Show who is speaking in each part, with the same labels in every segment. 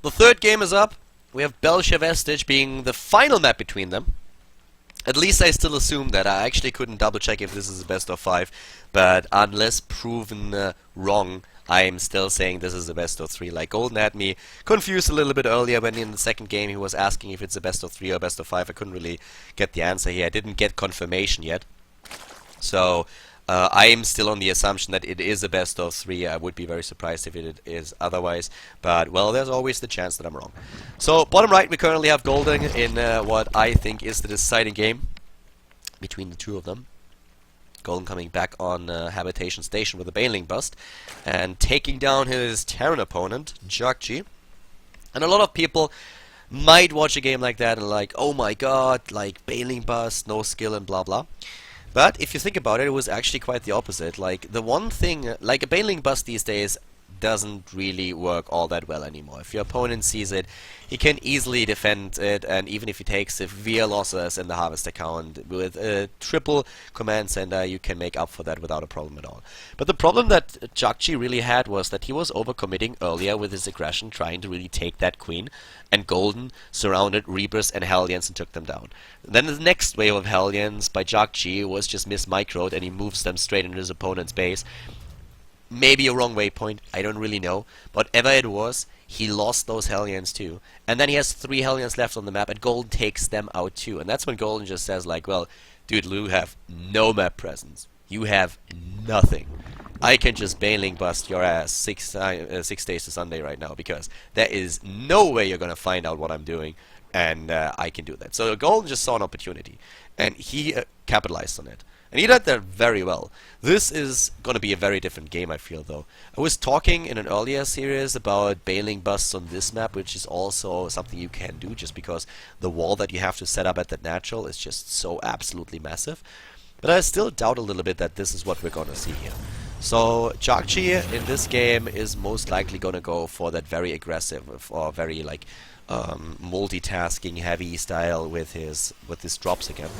Speaker 1: The third game is up. We have Belcher Vestige being the final map between them. At least I still assume that. I actually couldn't double check if this is a best of 5, but unless proven wrong, I'm still saying this is a best of 3. Like, Golden had me confused a little bit earlier when in the second game he was asking if it's a best of 3 or best of 5. I couldn't really get the answer here. I didn't get confirmation yet. So, I am still on the assumption that it is a best of 3. I would be very surprised if it is otherwise. But, well, there's always the chance that I'm wrong. So, bottom right, we currently have Golden in what I think is the deciding game between the two of them. Golden coming back on Habitation Station with a Baneling Bust and taking down his Terran opponent, JJakji. And a lot of people might watch a game like that and like, oh my god, like Baneling Bust, no skill and blah blah. But if you think about it, it was actually quite the opposite. Like, the one thing, like a Baneling Bust these days doesn't really work all that well anymore. If your opponent sees it, he can easily defend it, and even if he takes severe losses in the Harvest account, with a triple command center, you can make up for that without a problem at all. But the problem that JJakji really had was that he was overcommitting earlier with his aggression, trying to really take that queen, and Golden surrounded Reapers and Hellions and took them down. Then the next wave of Hellions by JJakji was just miss-microed, and he moves them straight into his opponent's base. Maybe a wrong waypoint, I don't really know. But whatever it was, he lost those Hellions too. And then he has 3 Hellions left on the map, and Golden takes them out too. And that's when Golden just says like, well, dude, you have no map presence. You have nothing. I can just Baneling Bust your ass 6 days to Sunday right now, because there is no way you're gonna find out what I'm doing, and I can do that. So Golden just saw an opportunity, and he capitalized on it. And he did that very well. This is going to be a very different game, I feel, though. I was talking in an earlier series about Baneling Busts on this map, which is also something you can do, just because the wall that you have to set up at that natural is just so absolutely massive. But I still doubt a little bit that this is what we're going to see here. So, JJakji in this game is most likely going to go for that very aggressive, or very, like, multitasking heavy style with his drops again.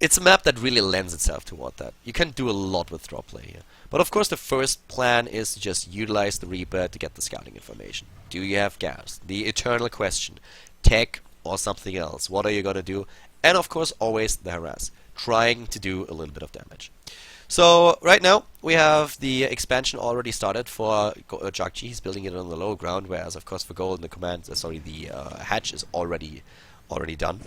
Speaker 1: It's a map that really lends itself toward that. You can do a lot with drop play here. But of course the first plan is to just utilize the Reaper to get the scouting information. Do you have gas? The eternal question. Tech or something else? What are you gonna do? And of course always the harass. Trying to do a little bit of damage. So right now we have the expansion already started for JJakji. He's building it on the low ground, whereas of course for Golden the hatch is already done.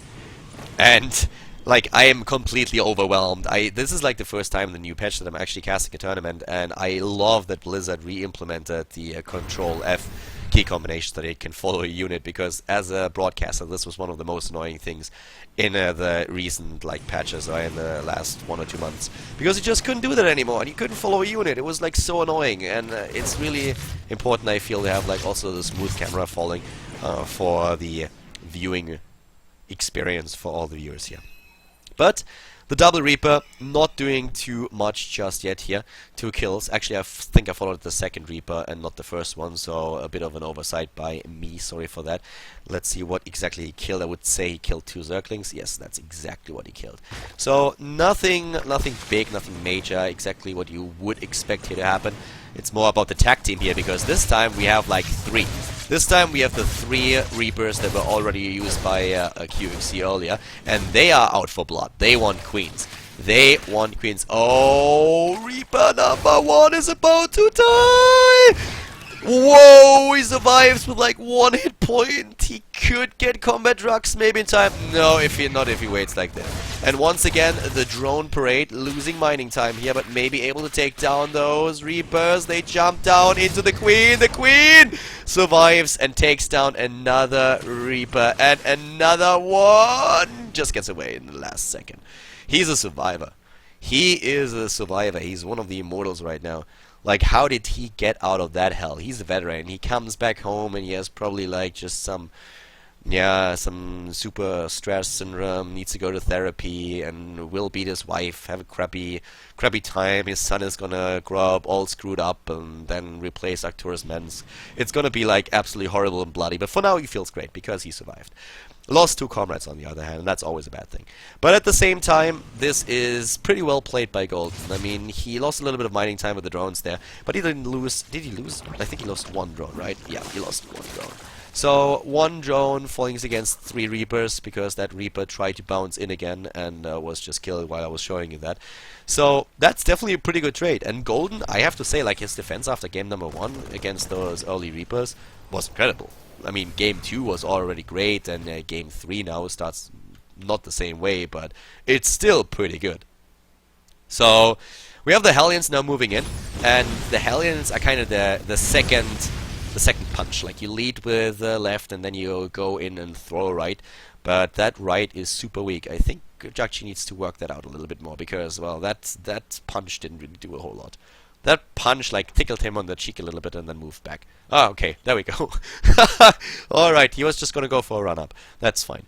Speaker 1: And like, I am completely overwhelmed. This is like the first time in the new patch that I'm actually casting a tournament, and I love that Blizzard re-implemented the Control F key combination so that it can follow a unit, because as a broadcaster this was one of the most annoying things in the recent like patches, or in the last 1 or 2 months, because you just couldn't do that anymore and you couldn't follow a unit. It was like so annoying, and it's really important, I feel, to have like also the smooth camera falling for the viewing experience for all the viewers here. But the double Reaper not doing too much just yet here. 2 kills. Actually, I think I followed the second Reaper and not the first one, so a bit of an oversight by me. Sorry for that. Let's see what exactly he killed. I would say he killed 2 Zerglings. Yes, that's exactly what he killed. So nothing big, nothing major. Exactly what you would expect here to happen. It's more about the tag team here, because this time we have like 3. This time we have the 3 Reapers that were already used by QFC earlier, and they are out for blood. They want queens. They want queens. Oh, Reaper number 1 is about to die! Whoa, he survives with like 1 hit point. He could get combat drugs maybe in time. No, not if he waits like that. And once again, the drone parade losing mining time here, but maybe able to take down those Reapers. They jump down into the Queen. The Queen survives and takes down another Reaper, and another one just gets away in the last second. He's a survivor. He is a survivor. He's one of the immortals right now. Like, how did he get out of that hell? He's a veteran. He comes back home and he has probably like just some Yeah, some super stress syndrome, needs to go to therapy, and will beat his wife, have a crappy time. His son is gonna grow up all screwed up and then replace Arcturus Mens. It's gonna be like absolutely horrible and bloody, but for now he feels great because he survived. Lost two comrades on the other hand, and that's always a bad thing. But at the same time, this is pretty well played by Golden. I mean, he lost a little bit of mining time with the drones there, but he didn't lose. Did he lose? I think he lost one drone, right? Yeah, he lost one drone. So, one drone falling against 3 Reapers, because that Reaper tried to bounce in again and was just killed while I was showing you that. So, that's definitely a pretty good trade. And Golden, I have to say, like, his defense after game number 1 against those early Reapers was incredible. I mean, game 2 was already great, and game 3 now starts not the same way, but it's still pretty good. So, we have the Hellions now moving in, and the Hellions are kind of the second punch. Like, you lead with left and then you go in and throw right, but that right is super weak. I think JJakji needs to work that out a little bit more, because, well, that punch didn't really do a whole lot. That punch, like, tickled him on the cheek a little bit and then moved back. Ah, okay, there we go. Alright, he was just gonna go for a run-up. That's fine.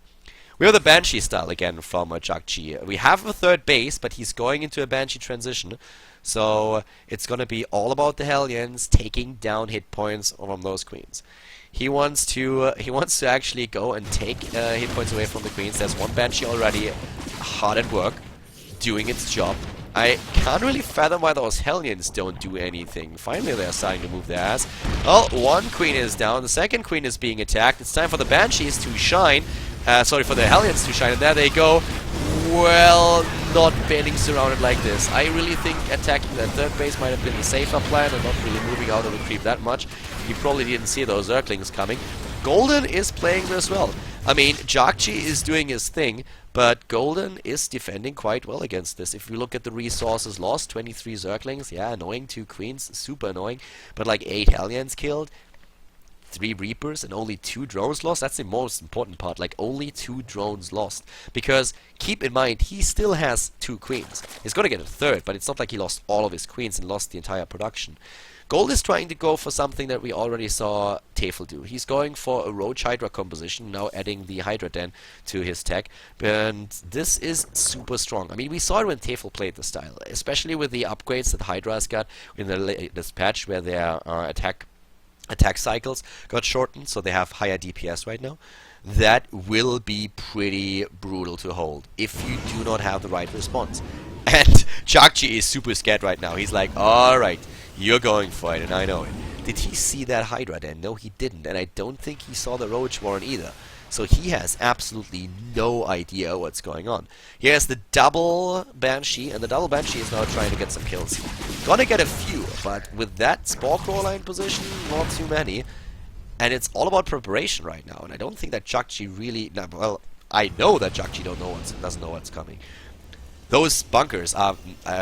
Speaker 1: We have the Banshee style again from JJakji. We have a third base, but he's going into a Banshee transition. So it's gonna be all about the Hellions taking down hit points from those queens. He wants to actually go and take hit points away from the queens. There's one Banshee already hard at work, doing its job. I can't really fathom why those Hellions don't do anything. Finally, they're starting to move their ass. Well, one queen is down. The second queen is being attacked. It's time for the Banshees to shine. Sorry, for the Hellions to shine. And there they go. Well, not being surrounded like this. I really think attacking that third base might have been the safer plan and not really moving out of the creep that much. You probably didn't see those Zerglings coming. Golden is playing this well. I mean, JJakji is doing his thing, but Golden is defending quite well against this. If you look at the resources lost, 23 Zerglings, yeah, annoying, 2 queens, super annoying, but like 8 Hellions killed, 3 Reapers, and only 2 drones lost. That's the most important part, like only 2 drones lost. Because, keep in mind, he still has 2 queens. He's gonna get a third, but it's not like he lost all of his queens and lost the entire production. Gold is trying to go for something that we already saw Tefel do. He's going for a Roach Hydra composition, now adding the Hydra Den to his tech, and this is super strong. I mean, we saw it when Tefel played the style, especially with the upgrades that Hydra's got in the latest patch, where their attack cycles got shortened, so they have higher DPS right now. That will be pretty brutal to hold if you do not have the right response. And JJakji is super scared right now. He's like, alright, you're going for it, and I know it. Did he see that Hydra then? No, he didn't, and I don't think he saw the Roach Warren either. So he has absolutely no idea what's going on. He has the double Banshee, and the double Banshee is now trying to get some kills. Gonna get a few, but with that Spore Crawler in position, not too many. And it's all about preparation right now, and I don't think that JJakji really... well, I know that JJakji doesn't know what's coming. Those bunkers are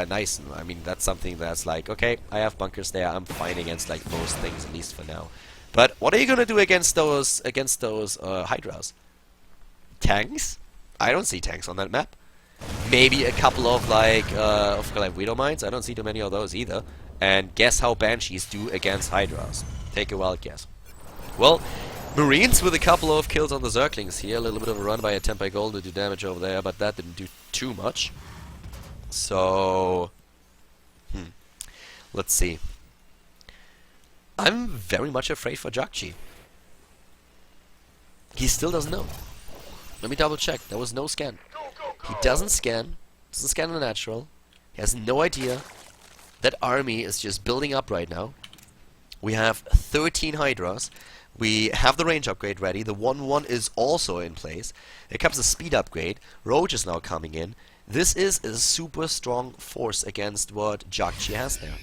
Speaker 1: nice. I mean, that's something that's like, okay, I have bunkers there. I'm fine against like most things, at least for now. But what are you gonna do against those Hydras? Tanks? I don't see tanks on that map. Maybe a couple of like Widow Mines. I don't see too many of those either. And guess how Banshees do against Hydras? Take a wild guess. Well, Marines with a couple of kills on the Zerglings here. A little bit of a run by attempt by Gold to do damage over there, but that didn't do too much. So, let's see. I'm very much afraid for JJakji. He still doesn't know. Let me double check. There was no scan. He doesn't scan the natural. He has no idea. That army is just building up right now. We have 13 Hydras. We have the range upgrade ready. The 1-1 is also in place. Here comes the speed upgrade. Roach is now coming in. This is a super strong force against what JJakji has there.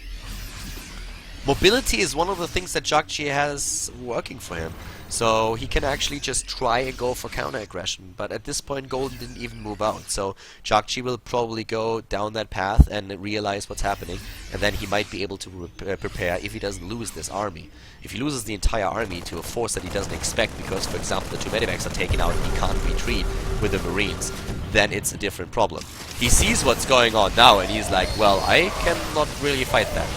Speaker 1: Mobility is one of the things that JJakji has working for him. So he can actually just try and go for counter-aggression. But at this point, Golden didn't even move out. So JJakji will probably go down that path and realize what's happening. And then he might be able to prepare if he doesn't lose this army. If he loses the entire army to a force that he doesn't expect, because, for example, the 2 medivacs are taken out and he can't retreat with the Marines, then it's a different problem. He sees what's going on now and he's like, well, I cannot really fight that.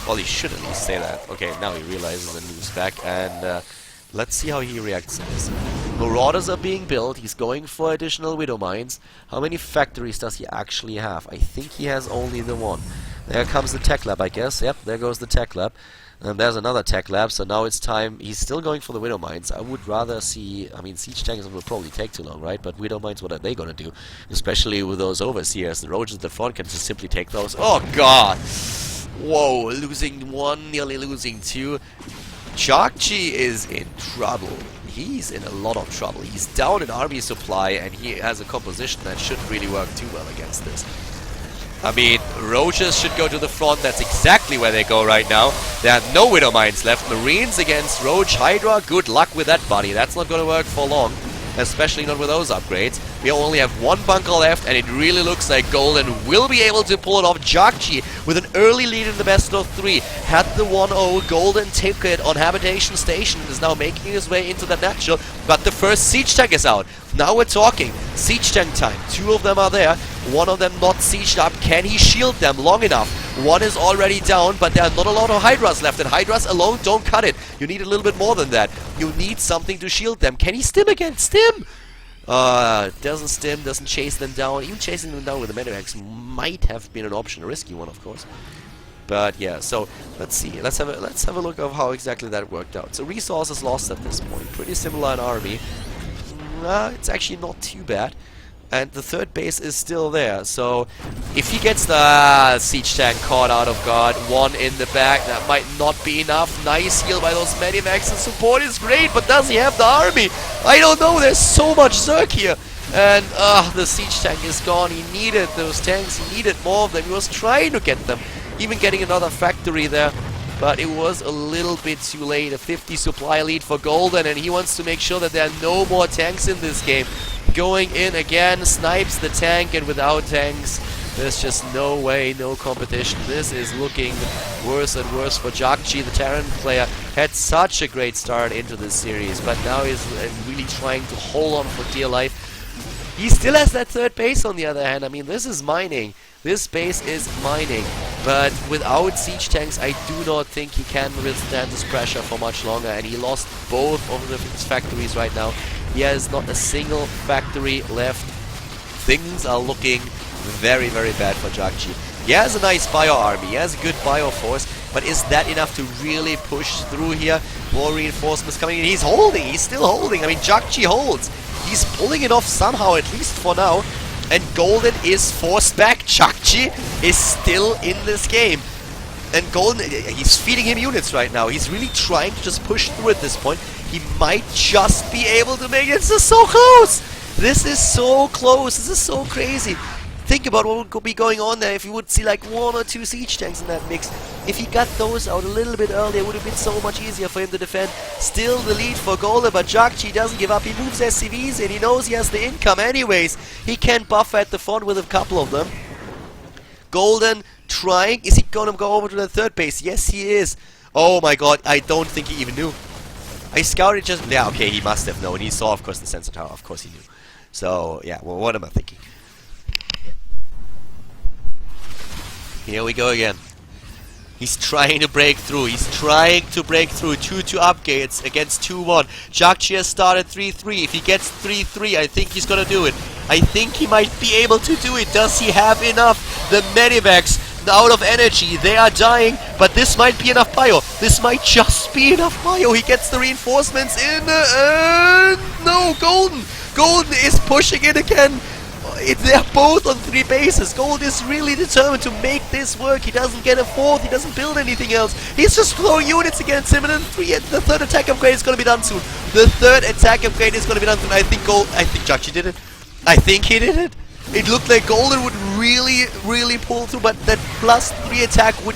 Speaker 1: Well, he should at least say that. Okay, now he realizes and moves back, and let's see how he reacts to this. Marauders are being built. He's going for additional Widow Mines. How many factories does he actually have? I think he has only the one. There comes the tech lab, I guess. Yep, there goes the tech lab. And there's another tech lab, so now it's time. He's still going for the Widow Mines. I would rather see... I mean, Siege Tanks will probably take too long, right? But Widow Mines, what are they gonna do? Especially with those Overseers. The Roaches at the front can just simply take those. Oh, God! Whoa, losing one, nearly losing two. JJakji is in trouble. He's in a lot of trouble. He's down in army supply, and he has a composition that shouldn't really work too well against this. I mean, Roaches should go to the front. That's exactly where they go right now. There are no Widow Mines left. Marines against Roach Hydra. Good luck with that, buddy. That's not going to work for long. Especially not with those upgrades. We only have one bunker left, and it really looks like Golden will be able to pull it off. JJakji with an early lead in the best of three. Had the 1-0 Golden ticket on Habitation Station. Is now making his way into the natural. But the first Siege Tank is out. Now we're talking Siege Tank time. Two of them are there. One of them not sieged up. Can he shield them long enough? One is already down, but there are not a lot of Hydras left, and Hydras alone don't cut it. You need a little bit more than that. You need something to shield them. Can he stim again? Stim! Doesn't stim, doesn't chase them down. Even chasing them down with the Medivacs might have been an option, a risky one, of course. But yeah, so let's see. Let's have a look of how exactly that worked out. So resources lost at this point. Pretty similar in army. It's actually not too bad. And the third base is still there, so if he gets the Siege Tank caught out of guard, one in the back, that might not be enough. Nice heal by those Medivacs, and support is great, but does he have the army? I don't know, there's so much Zerg here. And the Siege Tank is gone. He needed those tanks, he needed more of them, he was trying to get them, even getting another factory there. But it was a little bit too late. A 50 supply lead for Golden, and he wants to make sure that there are no more tanks in this game. Going in again, snipes the tank, and without tanks, there's just no way, no competition. This is looking worse and worse for JJakji. The Terran player had such a great start into this series, but now he's really trying to hold on for dear life. He still has that third base on the other hand. I mean, this is mining. This base is mining, but without siege tanks, I do not think he can withstand this pressure for much longer, and he lost both of his factories right now. He has not a single factory left. Things are looking very, very bad for JJakji. He has a nice bio army, he has a good bio force, but is that enough to really push through here? More reinforcements coming in. He's holding, he's still holding. I mean, JJakji holds. He's pulling it off somehow, at least for now. And Golden is forced back. JJakji is still in this game. And Golden, he's feeding him units right now. He's really trying to just push through at this point. He might just be able to make it. This is so close! This is so close. This is so crazy. Think about what would be going on there if you would see like 1 or 2 siege tanks in that mix. If he got those out a little bit earlier, it would have been so much easier for him to defend. Still the lead for Golden, but JJakji doesn't give up. He moves SCVs in. He knows he has the income anyways. He can buffer at the front with a couple of them. Golden trying. Is he gonna go over to the third base? Yes, he is. Oh my god, I don't think he even knew. I scouted just... Yeah, okay, he must have known. He saw, of course, the sensor tower. Of course he knew. So, yeah, well, what am I thinking? Here we go again. He's trying to break through. He's trying to break through. 2-2 upgrades against 2-1. JJakji has started 3-3. If he gets 3-3, I think he's gonna do it. I think he might be able to do it. Does he have enough? The Medivacs out of energy. They are dying, but this might be enough bio. This might just be enough bio. He gets the reinforcements in. No, Golden. Golden is pushing it again. They're both on 3 bases. Gold is really determined to make this work. He doesn't get a 4th. He doesn't build anything else. He's just throwing units against him, and then the 3rd attack upgrade is going to be done soon. The 3rd attack upgrade is going to be done soon. I think JJakji did it. I think he did it. It looked like Golden would really, really pull through, but that +3 attack would...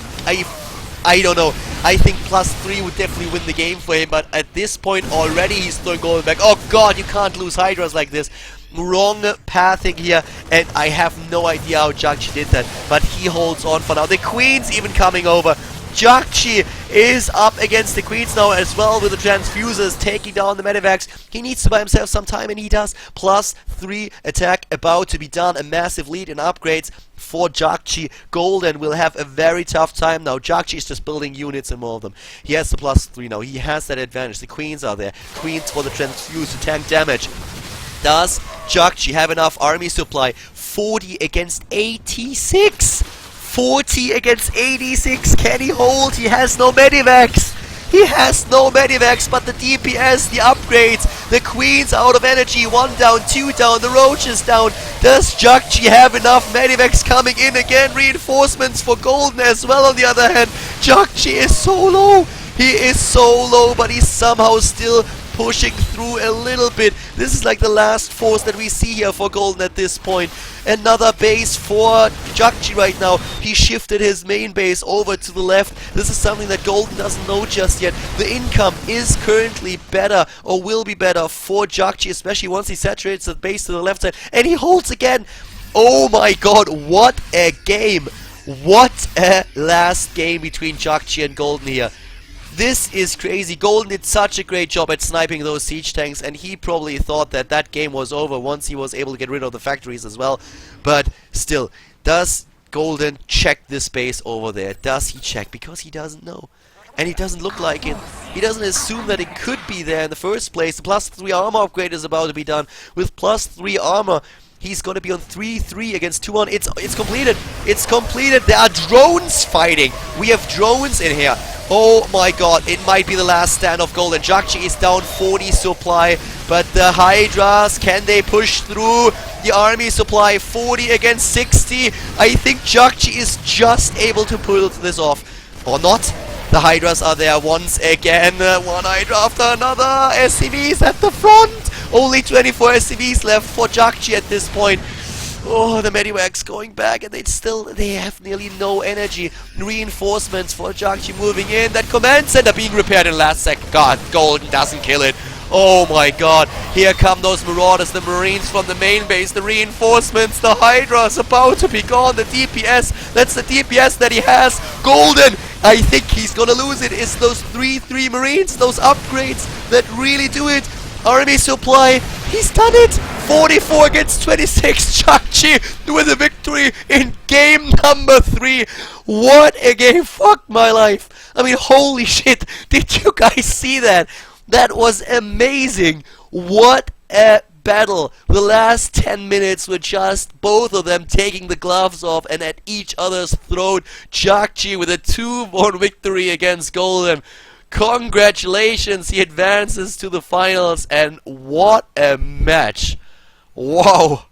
Speaker 1: I don't know. I think +3 would definitely win the game for him, but at this point already he's throwing Golden back. Oh god, you can't lose Hydras like this. Wrong pathing here, and I have no idea how JJakji did that, but he holds on for now. The Queen's even coming over. JJakji is up against the Queens now as well with the Transfusers taking down the Medivacs. He needs to buy himself some time, and he does. +3 attack about to be done. A massive lead in upgrades for JJakji. Golden will have a very tough time now. JJakji is just building units and more of them. He has the +3 now. He has that advantage. The Queens are there. Queens for the Transfuse to tank damage. Does JJakji have enough army supply? 40 against 86. 40 against 86. Can he hold? He has no Medivacs. He has no Medivacs, but the DPS, the upgrades, the Queens out of energy. 1 down, 2 down, the Roach is down. Does JJakji have enough Medivacs coming in again? Reinforcements for Golden as well on the other hand. JJakji is so low. He is so low, but he's somehow still pushing through a little bit. This is like the last force that we see here for Golden at this point. Another base for JJakji right now. He shifted his main base over to the left. This is something that Golden doesn't know just yet. The income is currently better, or will be better for JJakji, especially once he saturates the base to the left side. And he holds again. Oh my god, what a game. What a last game between JJakji and Golden here. This is crazy. Golden did such a great job at sniping those siege tanks, and he probably thought that that game was over once he was able to get rid of the factories as well. But still, does Golden check this base over there? Does he check? Because he doesn't know. And he doesn't look like it. He doesn't assume that it could be there in the first place. The +3 armor upgrade is about to be done. With +3 armor, he's going to be on 3-3 against 2-1. It's completed. It's completed. There are drones fighting. We have drones in here. Oh my god, it might be the last stand of Golden. JJakji is down 40 supply, but the Hydras, can they push through the army supply? 40 against 60. I think JJakji is just able to pull this off. Or not. The Hydras are there once again. One Hydra after another. SCVs at the front. Only 24 SCVs left for JJakji at this point. Oh, the Medivacs going back, and they have nearly no energy. Reinforcements for JJakji moving in. That command center being repaired in the last second. God, Golden doesn't kill it. Oh my god. Here come those Marauders, the Marines from the main base, the reinforcements, the Hydras about to be gone. The DPS, that's the DPS that he has. Golden, I think he's gonna lose it. It's those 3-3 Marines, those upgrades that really do it. Army supply, he's done it! 44 against 26, JJakji with a victory in game number 3. What a game, fuck my life. I mean, holy shit, did you guys see that? That was amazing. What a battle. The last 10 minutes were just both of them taking the gloves off and at each other's throat. JJakji with a 2-1 victory against Golden. Congratulations, he advances to the finals, and what a match. Wow.